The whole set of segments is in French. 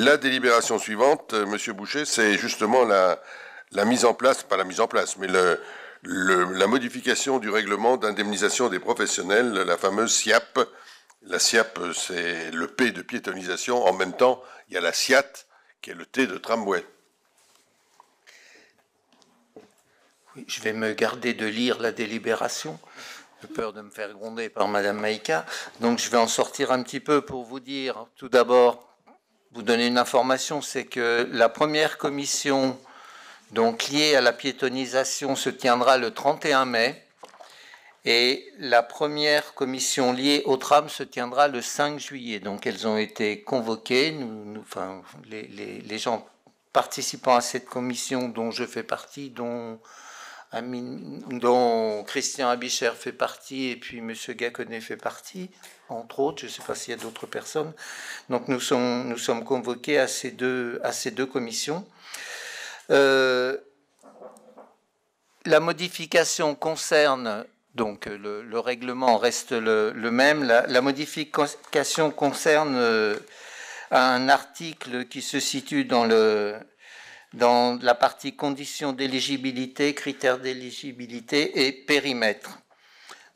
La délibération suivante, Monsieur Boucher, c'est justement la mise en place, pas la mise en place, mais la modification du règlement d'indemnisation des professionnels, la fameuse SIAP. La SIAP, c'est le P de piétonisation. En même temps, il y a la SIAT, qui est le T de tramway. Oui, je vais me garder de lire la délibération. J'ai peur de me faire gronder par Madame Maïka. Donc je vais en sortir un petit peu pour vous dire, tout d'abord, vous donner une information, c'est que la première commission donc liée à la piétonisation se tiendra le 31 mai et la première commission liée au tram se tiendra le 5 juillet. Donc elles ont été convoquées, enfin, les gens participant à cette commission dont je fais partie, dont Christian Abicher fait partie et puis M. Gaconnet fait partie, entre autres, je ne sais pas s'il y a d'autres personnes. Donc nous sommes convoqués à ces deux commissions. La modification concerne, donc le règlement reste le même, la modification concerne un article qui se situe dans la partie conditions d'éligibilité, critères d'éligibilité et périmètre.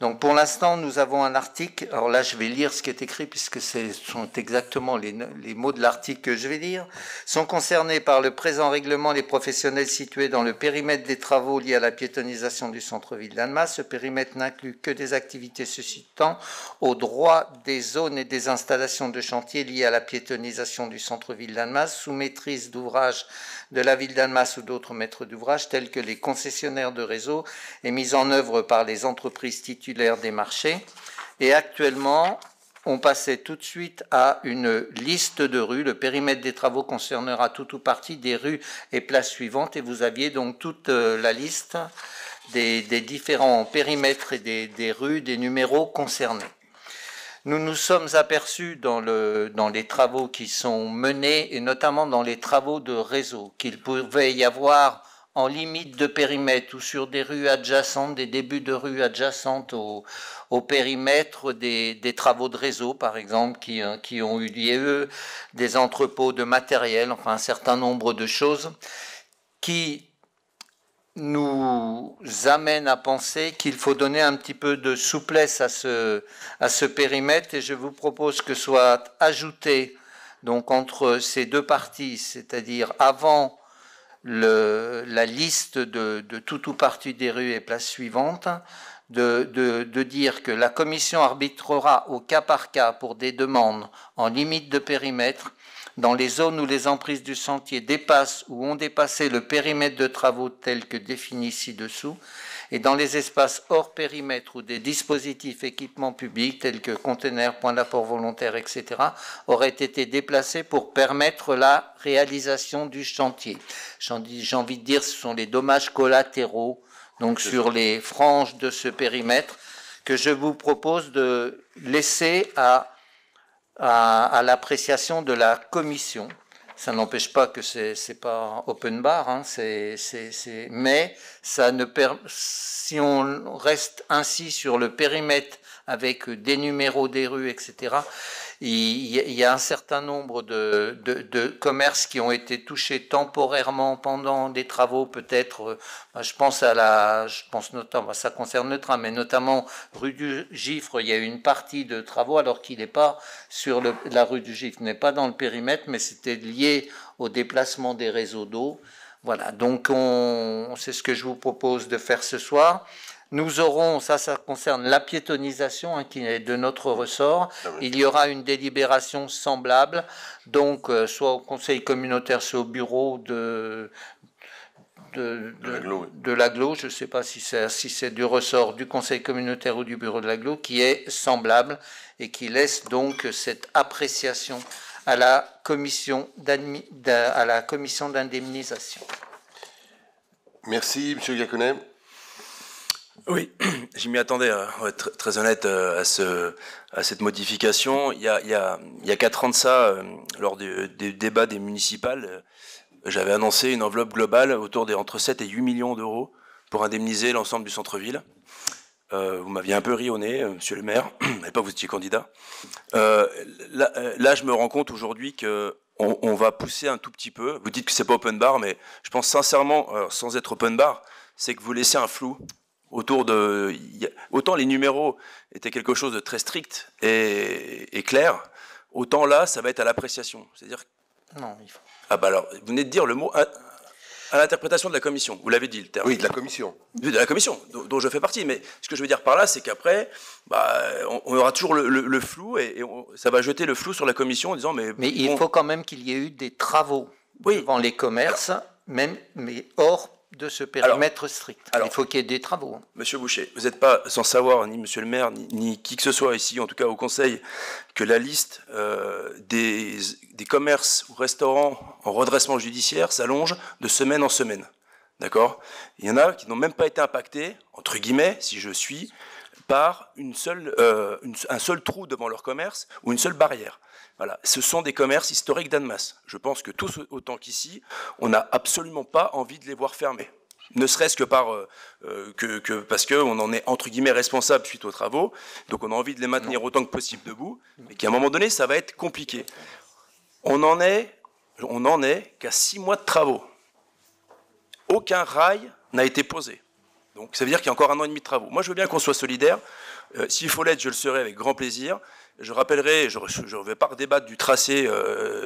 Donc pour l'instant, nous avons un article, alors là je vais lire ce qui est écrit puisque ce sont exactement les mots de l'article que je vais lire. Sont concernés par le présent règlement les professionnels situés dans le périmètre des travaux liés à la piétonisation du centre-ville d'Annemasse. Ce périmètre n'inclut que des activités suscitant au droit des zones et des installations de chantier liées à la piétonisation du centre-ville d'Annemasse sous maîtrise d'ouvrage de la ville d'Annemasse ou d'autres maîtres d'ouvrage tels que les concessionnaires de réseau et mis en œuvre par les entreprises titulaires des marchés. Et actuellement, on passait tout de suite à une liste de rues. Le périmètre des travaux concernera tout ou partie des rues et places suivantes. Et vous aviez donc toute la liste des différents périmètres et des rues, des numéros concernés. Nous nous sommes aperçus dans les travaux qui sont menés, et notamment dans les travaux de réseau, qu'il pouvait y avoir en limite de périmètre ou sur des rues adjacentes, des débuts de rues adjacentes au périmètre des travaux de réseau, par exemple, qui ont eu lieu, des entrepôts de matériel, enfin un certain nombre de choses qui nous amène à penser qu'il faut donner un petit peu de souplesse à ce périmètre et je vous propose que soit ajouté donc entre ces deux parties, c'est-à-dire avant la liste de tout ou partie des rues et places suivantes, de dire que la commission arbitrera au cas par cas pour des demandes en limite de périmètre dans les zones où les emprises du sentier dépassent ou ont dépassé le périmètre de travaux tel que défini ci-dessous, et dans les espaces hors périmètre où des dispositifs équipements publics tels que conteneurs, points d'apport volontaires, etc., auraient été déplacés pour permettre la réalisation du chantier. J'ai envie de dire, ce sont les dommages collatéraux, donc sur les franges de ce périmètre, que je vous propose de laisser à l'appréciation de la commission. Ça n'empêche pas que c'est pas open bar, hein, mais ça ne si on reste ainsi sur le périmètre avec des numéros des rues, etc., il y a un certain nombre de commerces qui ont été touchés temporairement pendant des travaux, peut-être, je pense notamment, ça concerne le tram, mais notamment rue du Gifre, il y a eu une partie de travaux alors qu'il n'est pas sur la rue du Gifre, n'est pas dans le périmètre, mais c'était lié au déplacement des réseaux d'eau. Voilà, donc c'est ce que je vous propose de faire ce soir. Nous aurons, ça concerne la piétonisation, hein, qui est de notre ressort. Il y aura une délibération semblable, donc soit au conseil communautaire, soit au bureau de l'agglo, je ne sais pas si c'est du ressort du conseil communautaire ou du bureau de l'agglo, qui est semblable et qui laisse donc cette appréciation à la commission d'indemnisation. Merci, M. Gaconnet. Oui, je m'y attendais, pour être très honnête, à cette modification. Il y a 4 ans de ça, lors des débats des municipales, j'avais annoncé une enveloppe globale autour entre 7 et 8 millions d'euros pour indemniser l'ensemble du centre-ville. Vous m'aviez un peu ri au nez, monsieur le maire, à l'époque vous étiez candidat. Là, je me rends compte aujourd'hui que on va pousser un tout petit peu. Vous dites que c'est pas open bar, mais je pense sincèrement, sans être open bar, c'est que vous laissez un flou autour de... Autant les numéros étaient quelque chose de très strict et clair, autant là, ça va être à l'appréciation. C'est-à-dire... Non, il faut... Ah bah alors, vous venez de dire le mot... À l'interprétation de la commission, vous l'avez dit le terme. Oui, de la commission. De la commission, dont je fais partie. Mais ce que je veux dire par là, c'est qu'après, on aura toujours le flou et ça va jeter le flou sur la commission en disant mais il faut quand même qu'il y ait eu des travaux devant les commerces, mais hors de ce périmètre strict. Il faut qu'il y ait des travaux. Monsieur Boucher, vous n'êtes pas sans savoir, ni monsieur le maire, ni qui que ce soit ici, en tout cas au conseil, que la liste des commerces ou restaurants en redressement judiciaire s'allonge de semaine en semaine. D'accord ? Il y en a qui n'ont même pas été impactés, entre guillemets, si je suis, par un seul trou devant leur commerce ou une seule barrière. Voilà. Ce sont des commerces historiques d'Annemasse. Je pense que tous autant qu'ici, on n'a absolument pas envie de les voir fermés. Ne serait-ce que parce qu'on en est entre guillemets responsable suite aux travaux, donc on a envie de les maintenir autant que possible debout, mais qu'à un moment donné, ça va être compliqué. On n'en est qu'à 6 mois de travaux. Aucun rail n'a été posé. Donc ça veut dire qu'il y a encore 1 an et demi de travaux. Moi, je veux bien qu'on soit solidaire. S'il faut l'être, je le serai avec grand plaisir. Je rappellerai, je ne vais pas redébattre du tracé,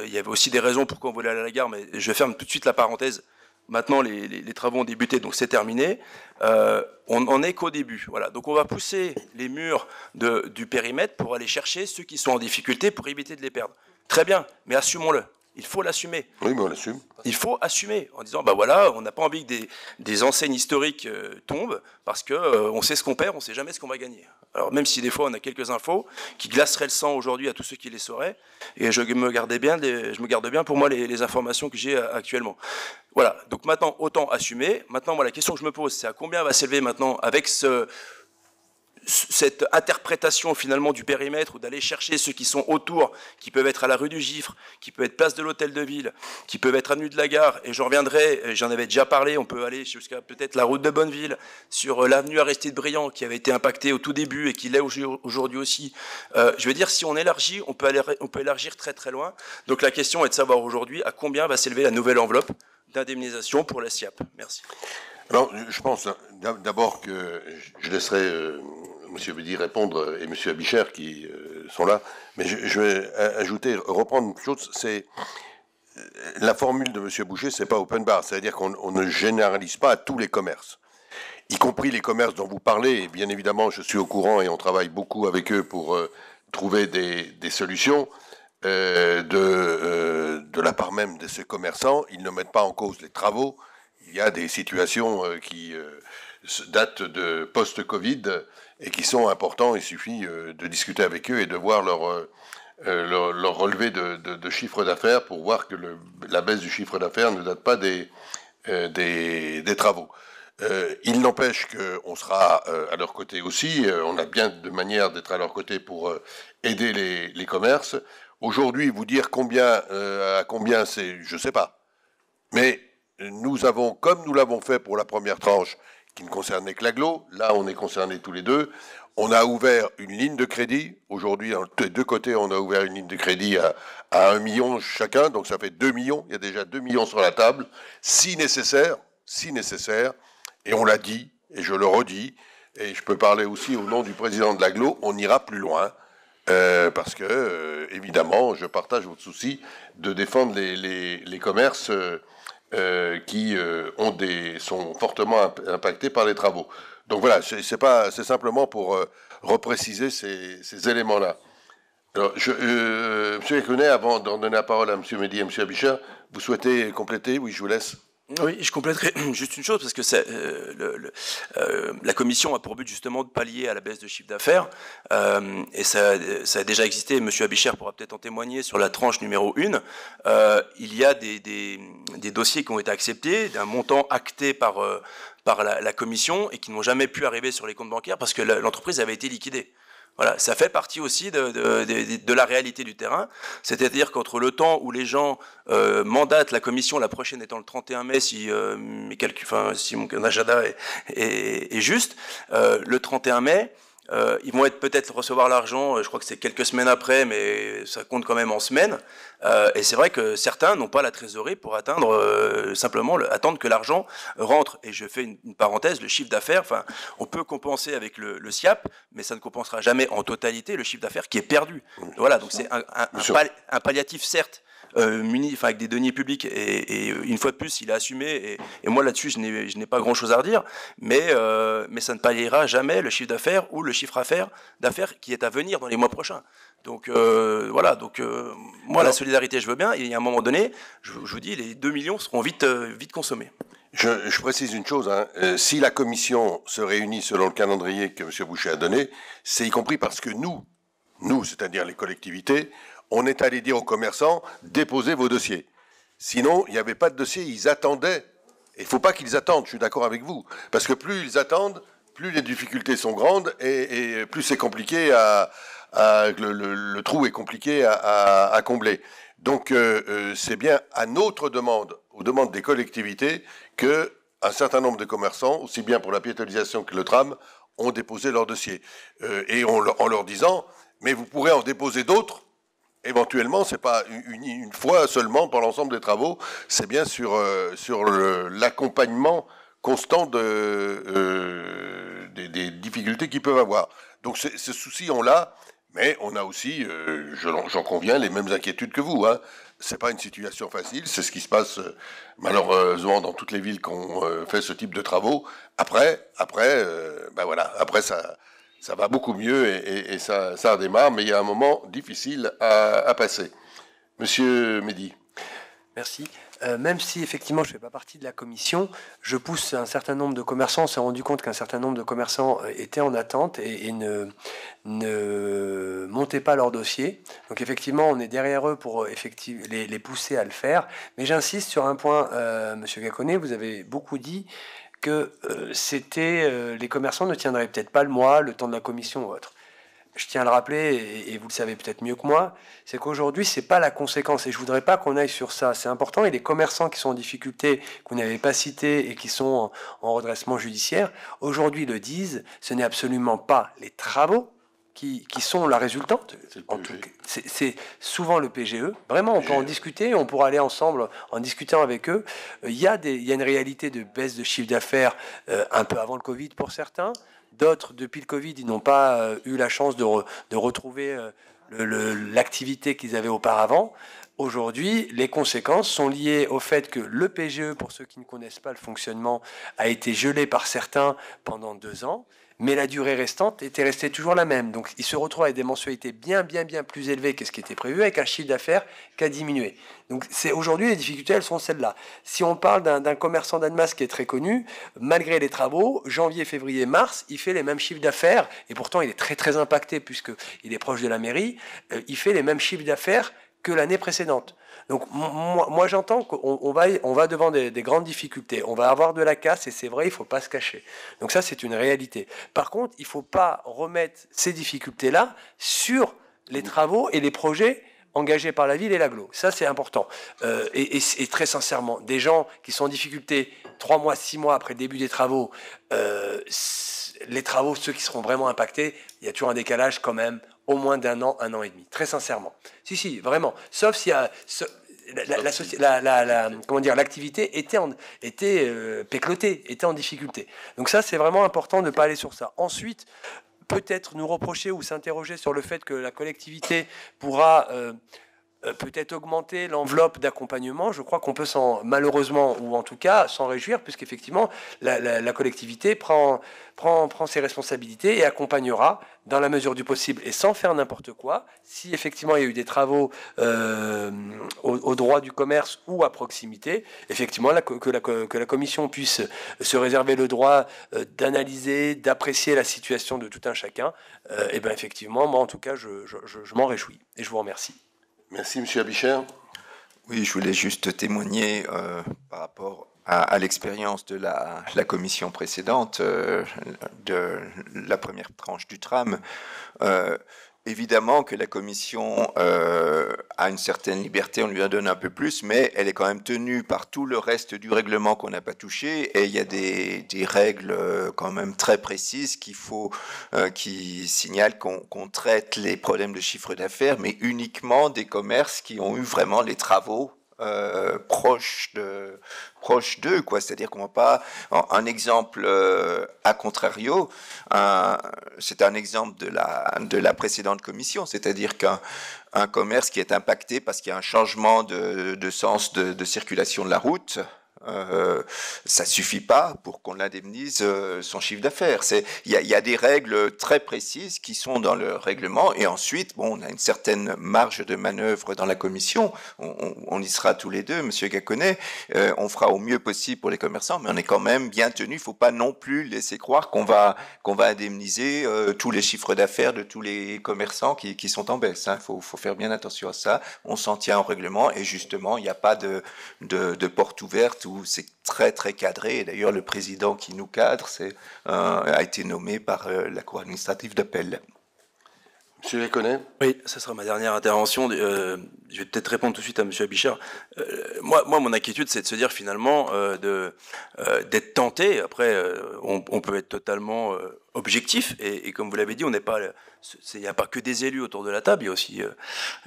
il y avait aussi des raisons pourquoi on voulait aller à la gare, mais je ferme tout de suite la parenthèse. Maintenant, les travaux ont débuté, donc c'est terminé. On n'en est qu'au début. Voilà. Donc on va pousser les murs du périmètre pour aller chercher ceux qui sont en difficulté pour éviter de les perdre. Très bien, mais assumons-le. Il faut l'assumer. Oui, mais on l'assume. Il faut assumer en disant, bah voilà, on n'a pas envie que des enseignes historiques tombent parce qu'on sait ce qu'on perd, on ne sait jamais ce qu'on va gagner. Alors même si des fois on a quelques infos qui glaceraient le sang aujourd'hui à tous ceux qui les sauraient, et je me garde bien pour moi les informations que j'ai actuellement. Voilà, donc maintenant autant assumer. Maintenant moi la question que je me pose, c'est à combien va s'élever maintenant avec cette interprétation finalement du périmètre ou d'aller chercher ceux qui sont autour, qui peuvent être à la rue du Gifre, qui peuvent être place de l'Hôtel de Ville, qui peuvent être avenue de la Gare, et j'en reviendrai, j'en avais déjà parlé, on peut aller jusqu'à peut-être la route de Bonneville, sur l'avenue Aristide Briand qui avait été impactée au tout début et qui l'est aujourd'hui aussi. Je veux dire, si on élargit, on peut élargir très très loin. Donc la question est de savoir aujourd'hui à combien va s'élever la nouvelle enveloppe d'indemnisation pour la SIAP. Merci. Alors, je pense d'abord que je laisserai M. Bédy répondre et M. Abicher qui sont là, mais je vais reprendre une chose, c'est la formule de M. Boucher, c'est pas open bar, c'est-à-dire qu'on ne généralise pas à tous les commerces, y compris les commerces dont vous parlez, et bien évidemment je suis au courant et on travaille beaucoup avec eux pour trouver des solutions. De la part même de ces commerçants, ils ne mettent pas en cause les travaux. Il y a des situations qui datent de post-Covid et qui sont importantes. Il suffit de discuter avec eux et de voir leur relevé de chiffre d'affaires pour voir que la baisse du chiffre d'affaires ne date pas des travaux. Il n'empêche qu'on sera à leur côté aussi. On a bien de manières d'être à leur côté pour aider les commerces. Aujourd'hui, vous dire à combien c'est, je ne sais pas. Mais nous avons, comme nous l'avons fait pour la première tranche qui ne concernait que l'agglo, là on est concernés tous les deux, on a ouvert une ligne de crédit. Aujourd'hui, des deux côtés, on a ouvert une ligne de crédit à 1 million chacun, donc ça fait 2 millions. Il y a déjà 2 millions sur la table, si nécessaire, et on l'a dit, et je le redis, et je peux parler aussi au nom du président de l'agglo, on ira plus loin. Parce que, évidemment, je partage votre souci de défendre les commerces qui sont fortement impactés par les travaux. Donc voilà, c'est simplement pour repréciser ces éléments-là. Alors, M. Ecounet, avant d'en donner la parole à M. Bédy et M. Abicher, vous souhaitez compléter? Oui, je vous laisse. Oui, je compléterai juste une chose, parce que la commission a pour but justement de pallier à la baisse de chiffre d'affaires, et ça a déjà existé, M. Abicher pourra peut-être en témoigner, sur la tranche numéro 1. Il y a des dossiers qui ont été acceptés, d'un montant acté par la commission, et qui n'ont jamais pu arriver sur les comptes bancaires, parce que l'entreprise avait été liquidée. Voilà, ça fait partie aussi de la réalité du terrain, c'est-à-dire qu'entre le temps où les gens mandatent la commission, la prochaine étant le 31 mai, si mon agenda est juste, le 31 mai, Ils vont peut-être recevoir l'argent, je crois que c'est quelques semaines après, mais ça compte quand même en semaines. Et c'est vrai que certains n'ont pas la trésorerie pour attendre que l'argent rentre. Et je fais une parenthèse, le chiffre d'affaires, enfin, on peut compenser avec le SIAP, mais ça ne compensera jamais en totalité le chiffre d'affaires qui est perdu. Voilà, donc c'est un palliatif, certes, avec des deniers publics, et une fois de plus, il a assumé, et moi là-dessus, je n'ai pas grand-chose à redire, mais ça ne palliera jamais le chiffre d'affaires ou le chiffre d'affaires qui est à venir dans les mois prochains. Donc voilà, moi la solidarité je veux bien, et à un moment donné, je vous dis, les 2 millions seront vite consommés. Je précise une chose, si la commission se réunit selon le calendrier que M. Bouchet a donné, c'est y compris parce que nous, c'est-à-dire les collectivités, on est allé dire aux commerçants, déposez vos dossiers. Sinon, il n'y avait pas de dossier, ils attendaient. Il ne faut pas qu'ils attendent, je suis d'accord avec vous. Parce que plus ils attendent, plus les difficultés sont grandes et plus c'est compliqué le trou est compliqué à combler. Donc c'est bien à notre demande, aux demandes des collectivités, que un certain nombre de commerçants, aussi bien pour la piétonisation que le tram, ont déposé leur dossier. Et en leur disant, mais vous pourrez en déposer d'autres. Éventuellement, c'est pas une fois seulement pour l'ensemble des travaux, c'est bien sur l'accompagnement constant des difficultés qu'ils peuvent avoir. Donc ce souci, on l'a, mais on a aussi, j'en conviens, les mêmes inquiétudes que vous. C'est pas une situation facile, c'est ce qui se passe malheureusement dans toutes les villes qui ont fait ce type de travaux. Après, ça va beaucoup mieux et ça redémarre, mais il y a un moment difficile à passer. Monsieur Mehdi. Merci. Même si effectivement je ne fais pas partie de la commission, je pousse un certain nombre de commerçants. On s'est rendu compte qu'un certain nombre de commerçants étaient en attente et ne montaient pas leur dossier. Donc effectivement, on est derrière eux pour les pousser à le faire. Mais j'insiste sur un point, Monsieur Gacquonet, vous avez beaucoup dit que les commerçants ne tiendraient peut-être pas le mois, le temps de la commission ou autre. Je tiens à le rappeler, et vous le savez peut-être mieux que moi, c'est qu'aujourd'hui, c'est pas la conséquence, et je voudrais pas qu'on aille sur ça. C'est important, et les commerçants qui sont en difficulté, que vous n'avez pas cités, et qui sont en redressement judiciaire, aujourd'hui le disent, ce n'est absolument pas les travaux qui sont la résultante. C'est souvent le PGE. Vraiment, on peut en discuter, on pourra aller ensemble en discutant avec eux. Il y a une réalité de baisse de chiffre d'affaires un peu avant le Covid pour certains. D'autres, depuis le Covid, ils n'ont pas eu la chance de retrouver l'activité qu'ils avaient auparavant. Aujourd'hui, les conséquences sont liées au fait que le PGE, pour ceux qui ne connaissent pas le fonctionnement, a été gelé par certains pendant 2 ans, mais la durée restante était restée toujours la même. Donc, ils se retrouvent avec des mensualités bien plus élevées que ce qui était prévu, avec un chiffre d'affaires qui a diminué. Donc, aujourd'hui, les difficultés, elles sont celles-là. Si on parle d'un commerçant d'Annemasse qui est très connu, malgré les travaux, janvier, février, mars, il fait les mêmes chiffres d'affaires, et pourtant, il est très impacté, puisqu'il est proche de la mairie, il fait les mêmes chiffres d'affaires que l'année précédente. Donc moi j'entends qu'on va devant des grandes difficultés, on va avoir de la casse, et c'est vrai, il ne faut pas se cacher. Donc ça, c'est une réalité. Par contre, il ne faut pas remettre ces difficultés-là sur les travaux et les projets engagés par la ville et l'agglo. Ça, c'est important. Et très sincèrement, des gens qui sont en difficulté 3 mois, 6 mois après le début des travaux, les travaux, ceux qui seront vraiment impactés, il y a toujours un décalage quand même, au moins d'1 an, 1 an et demi, très sincèrement. Si, vraiment. Sauf s'il y a... l'activité était péclotée, était en difficulté. Donc ça, c'est vraiment important de ne pas aller sur ça. Ensuite, peut-être nous reprocher ou s'interroger sur le fait que la collectivité pourra peut-être augmenter l'enveloppe d'accompagnement. Je crois qu'on peut malheureusement, ou en tout cas, s'en réjouir, puisqu'effectivement, la collectivité prend ses responsabilités et accompagnera dans la mesure du possible et sans faire n'importe quoi. Si effectivement il y a eu des travaux au droit du commerce ou à proximité, effectivement que la commission puisse se réserver le droit d'analyser, d'apprécier la situation de tout un chacun, et bien effectivement, moi en tout cas, je m'en réjouis et je vous remercie. Merci, Monsieur Abichère. Oui, je voulais juste témoigner par rapport à l'expérience de la commission précédente, de la première tranche du tram. Évidemment que la commission a une certaine liberté, on lui en donne un peu plus, mais elle est quand même tenue par tout le reste du règlement qu'on n'a pas touché, et il y a des règles quand même très précises qui signalent qu'on traite les problèmes de chiffre d'affaires, mais uniquement des commerces qui ont eu vraiment les travaux proche d'eux, quoi. C'est-à-dire qu'on va pas. Un exemple à contrario, c'est un exemple de la précédente commission, c'est-à-dire qu'un commerce qui est impacté parce qu'il y a un changement de sens de circulation de la route. Ça suffit pas pour qu'on l'indemnise son chiffre d'affaires. Il y a des règles très précises qui sont dans le règlement, et ensuite, bon, on a une certaine marge de manœuvre dans la commission. On y sera tous les deux, Monsieur Gacquonet. On fera au mieux possible pour les commerçants, mais on est quand même bien tenu. Il faut pas non plus laisser croire qu'on va indemniser tous les chiffres d'affaires de tous les commerçants qui sont en baisse. Hein. Faut faire bien attention à ça. On s'en tient au règlement, et justement, il n'y a pas de porte ouverte où c'est très très cadré. Et d'ailleurs, le président qui nous cadre a été nommé par la Cour administrative d'appel. Monsieur Gacquonet ? Oui, ça sera ma dernière intervention. Je vais peut-être répondre tout de suite à Monsieur Abichard. Moi, mon inquiétude, c'est de se dire finalement d'être tenté. Après, on peut être totalement objectif. Et comme vous l'avez dit, il n'y a pas que des élus autour de la table. Il y a aussi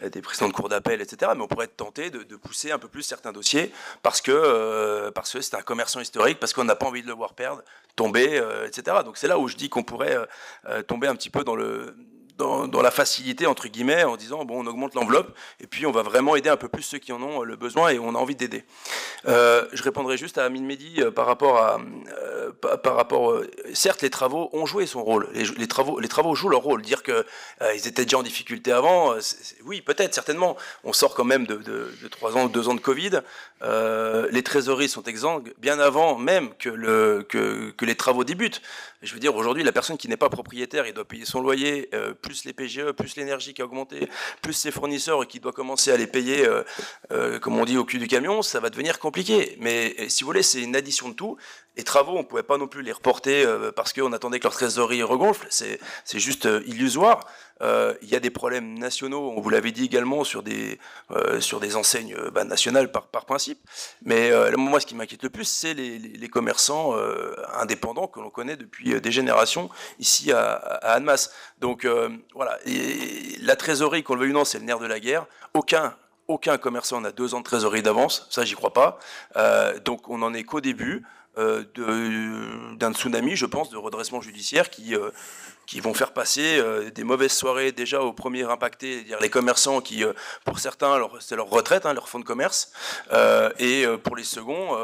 des présidents de cour d'appel, etc. Mais on pourrait être tenté de pousser un peu plus certains dossiers parce que c'est un commerçant historique, parce qu'on n'a pas envie de le voir perdre, tomber, etc. Donc c'est là où je dis qu'on pourrait tomber un petit peu dans la facilité, entre guillemets, en disant, bon, on augmente l'enveloppe, et puis on va vraiment aider un peu plus ceux qui en ont le besoin, et on a envie d'aider. Je répondrai juste à Amine Mehdi par rapport, certes, les travaux ont joué son rôle, les travaux jouent leur rôle. Dire qu'ils étaient déjà en difficulté avant, oui, peut-être, certainement. On sort quand même de 3 ans ou 2 ans de Covid. Les trésoreries sont exsangues bien avant même que les travaux débutent. Je veux dire, aujourd'hui, la personne qui n'est pas propriétaire, il doit payer son loyer, plus les PGE, plus l'énergie qui a augmenté, plus ses fournisseurs qui doit commencer à les payer, comme on dit, au cul du camion, ça va devenir compliqué. Mais si vous voulez, c'est une addition de tout. Les travaux, on ne pouvait pas non plus les reporter parce qu'on attendait que leur trésorerie regonfle. C'est juste illusoire. Il y a des problèmes nationaux, on vous l'avait dit également, sur des enseignes nationales par principe. Mais moi, ce qui m'inquiète le plus, c'est les commerçants indépendants que l'on connaît depuis des générations ici à Annemasse. Donc voilà, et la trésorerie, qu'on le veuille ou non, c'est le nerf de la guerre. Aucun commerçant n'a 2 ans de trésorerie d'avance, ça j'y crois pas. Donc on n'en est qu'au début d'un tsunami, je pense, de redressement judiciaire qui vont faire passer des mauvaises soirées déjà aux premiers impactés, c'est-à-dire les commerçants qui, pour certains, c'est leur retraite, leur fonds de commerce, et pour les seconds,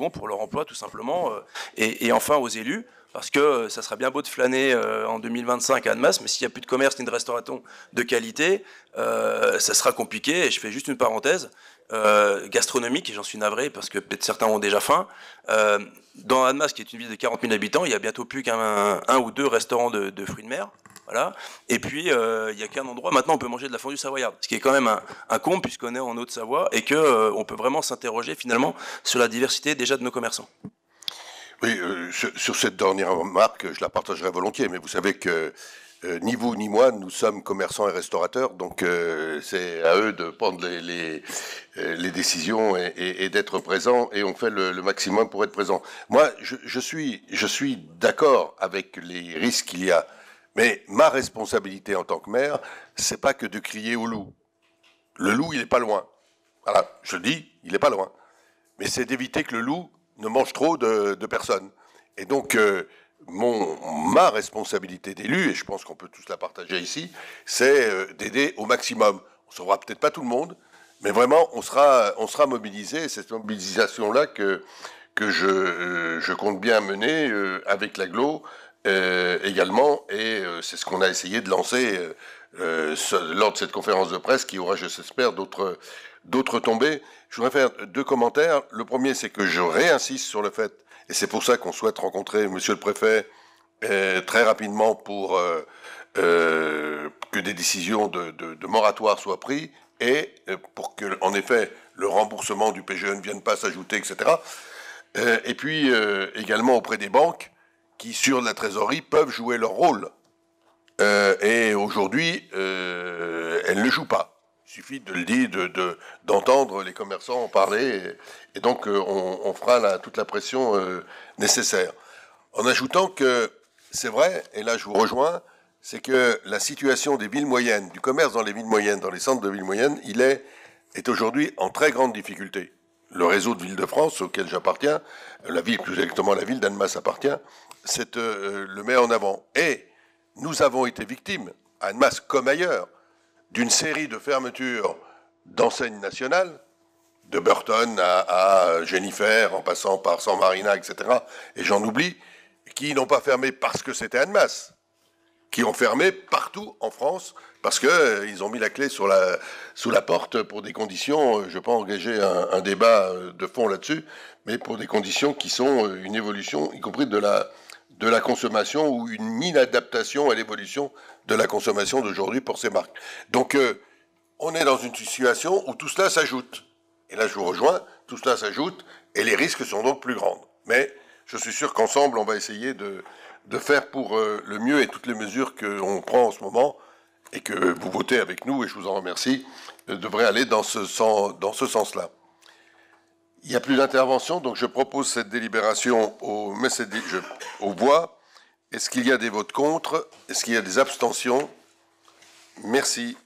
pour leur emploi tout simplement, et enfin aux élus. Parce que ça sera bien beau de flâner en 2025 à Annemasse, mais s'il n'y a plus de commerce ni de restauration de qualité, ça sera compliqué. Et je fais juste une parenthèse gastronomique, et j'en suis navré parce que peut-être certains ont déjà faim. Dans Annemasse, qui est une ville de 40 000 habitants, il n'y a bientôt plus qu'un ou 2 restaurants de fruits de mer. Voilà. Et puis, il n'y a qu'un endroit, maintenant, on peut manger de la fondue savoyarde, ce qui est quand même un comble, puisqu'on est en Haute-Savoie, et qu'on peut vraiment s'interroger, finalement, sur la diversité déjà de nos commerçants. Oui, sur cette dernière remarque, je la partagerai volontiers, mais vous savez que ni vous ni moi, nous sommes commerçants et restaurateurs, donc c'est à eux de prendre les décisions et d'être présents, et on fait le maximum pour être présent. Moi, je suis d'accord avec les risques qu'il y a, mais ma responsabilité en tant que maire, c'est pas que de crier au loup. Le loup, il est pas loin. Voilà, je le dis, il est pas loin. Mais c'est d'éviter que le loup ne mange trop de personnes. Et donc, ma responsabilité d'élu, et je pense qu'on peut tous la partager ici, c'est d'aider au maximum. On ne sauvera peut-être pas tout le monde, mais vraiment, on sera mobilisé. Et cette mobilisation-là que je compte bien mener avec l'AGLO également, et c'est ce qu'on a essayé de lancer lors de cette conférence de presse qui aura, je l'espère, d'autres tombées. Je voudrais faire 2 commentaires. Le premier, c'est que je réinsiste sur le fait, et c'est pour ça qu'on souhaite rencontrer Monsieur le Préfet très rapidement pour que des décisions de moratoire soient prises et pour que, en effet, le remboursement du PGE ne vienne pas s'ajouter, etc. Et puis également auprès des banques qui, sur la trésorerie, peuvent jouer leur rôle. Et aujourd'hui, elle ne joue pas. Il suffit de le dire, d'entendre les commerçants en parler, et donc on fera toute la pression nécessaire. En ajoutant que c'est vrai, et là je vous rejoins, c'est que la situation des villes moyennes, du commerce dans les villes moyennes, dans les centres de villes moyennes, il est aujourd'hui en très grande difficulté. Le réseau de Villes-de-France, auquel j'appartiens, la ville, plus exactement la ville d'Annemasse appartient, le met en avant. Et nous avons été victimes, à Annemasse comme ailleurs, d'une série de fermetures d'enseignes nationales, de Burton à Jennifer, en passant par San Marina, etc., et j'en oublie, qui n'ont pas fermé parce que c'était Annemasse, qui ont fermé partout en France parce qu'ils ont mis la clé sous la porte pour des conditions, je ne vais pas engager un débat de fond là-dessus, mais pour des conditions qui sont une évolution, y compris de la consommation ou une inadaptation à l'évolution de la consommation d'aujourd'hui pour ces marques. Donc on est dans une situation où tout cela s'ajoute. Et là je vous rejoins, tout cela s'ajoute et les risques sont donc plus grands. Mais je suis sûr qu'ensemble on va essayer de faire pour le mieux, et toutes les mesures qu'on prend en ce moment et que vous votez avec nous, et je vous en remercie, devraient aller dans ce sens-là. Il n'y a plus d'intervention, donc je propose cette délibération aux voix. Est-ce qu'il y a des votes contre? Est-ce qu'il y a des abstentions? Merci.